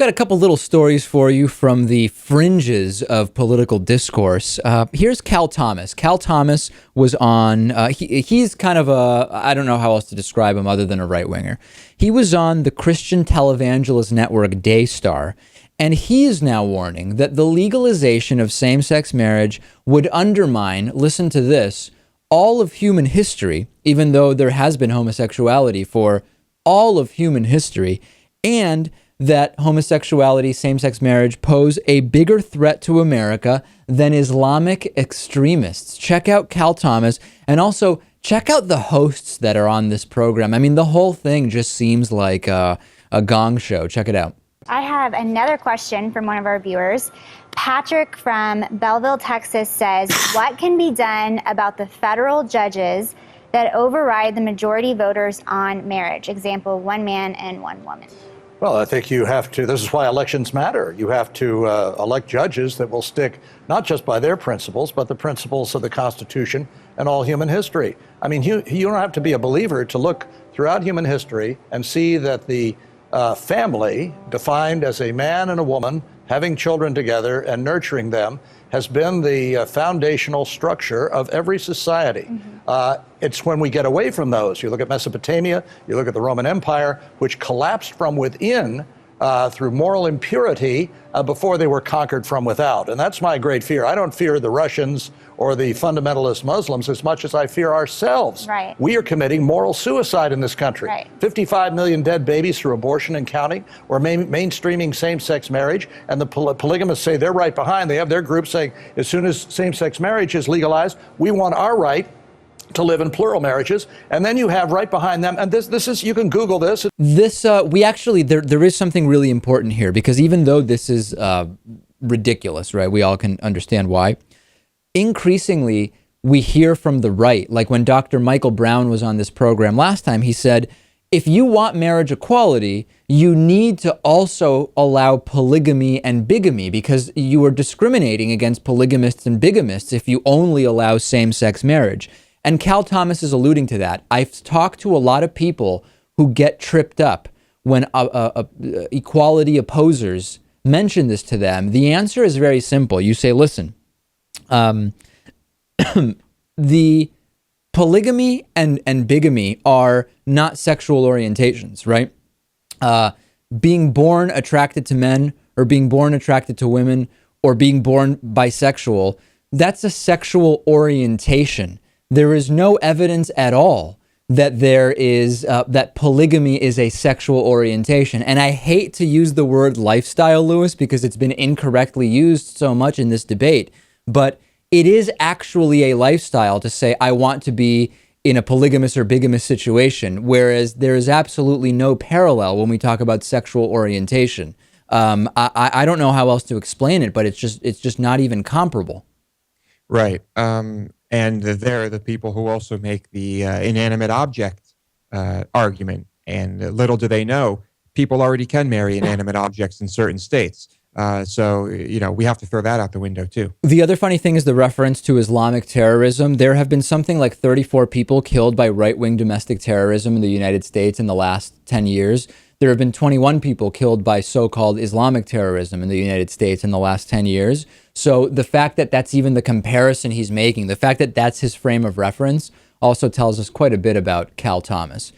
got a couple little stories for you from the fringes of political discourse. Here's Cal Thomas. Cal Thomas was on, he's kind of I don't know how else to describe him other than a right-winger. He was on the Christian televangelist network Daystar, and he is now warning that the legalization of same-sex marriage would undermine, listen to this, all of human history, even though there has been homosexuality for all of human history, and that homosexuality, same-sex marriage pose a bigger threat to America than Islamic extremists. Check out Cal Thomas, and also check out the hosts that are on this program. I mean, the whole thing just seems like a gong show. Check it out. I have another question from one of our viewers. Patrick from Belleville, Texas says, what can be done about the federal judges that override the majority voters on marriage? Example, one man and one woman. Well, I think you have to, this is why elections matter. You have to elect judges that will stick not just by their principles, but the principles of the Constitution and all human history. I mean, you don't have to be a believer to look throughout human history and see that the family, defined as a man and a woman, having children together and nurturing them, has been the foundational structure of every society. It's when we get away from those, you look at Mesopotamia, you look at the Roman Empire, which collapsed from within through moral impurity before they were conquered from without. And that's my great fear. I don't fear the Russians or the fundamentalist Muslims as much as I fear ourselves. Right. We are committing moral suicide in this country. Right. 55 million dead babies through abortion and counting. We're mainstreaming same-sex marriage, and the polygamists say they're right behind. They have their group saying as soon as same-sex marriage is legalized, we want our right to live in plural marriages. And then you have right behind them, and this is, you can Google this. We actually, there is something really important here, because even though this is ridiculous, right? We all can understand why. Increasingly, we hear from the right, like when Dr. Michael Brown was on this program last time, he said, if you want marriage equality, you need to also allow polygamy and bigamy, because you are discriminating against polygamists and bigamists if you only allow same-sex marriage. And Cal Thomas is alluding to that. I've talked to a lot of people who get tripped up when equality opposers mention this to them. The answer is very simple. You say, listen, the polygamy and bigamy are not sexual orientations, right? Being born attracted to men or being born attracted to women or being born bisexual, that's a sexual orientation. There is no evidence at all that there is that polygamy is a sexual orientation. And I hate to use the word lifestyle, Lewis, because it's been incorrectly used so much in this debate. But it is actually a lifestyle to say, I want to be in a polygamous or bigamous situation, whereas there is absolutely no parallel when we talk about sexual orientation. I don't know how else to explain it, but it's just not even comparable. Right. And they're the people who also make the inanimate object argument. And little do they know, people already can marry inanimate objects in certain states. So, you know, we have to throw that out the window, too. The other funny thing is the reference to Islamic terrorism. There have been something like 34 people killed by right-wing domestic terrorism in the United States in the last 10 years. There have been 21 people killed by so-called Islamic terrorism in the United States in the last 10 years. So the fact that that's even the comparison he's making, the fact that that's his frame of reference, also tells us quite a bit about Cal Thomas.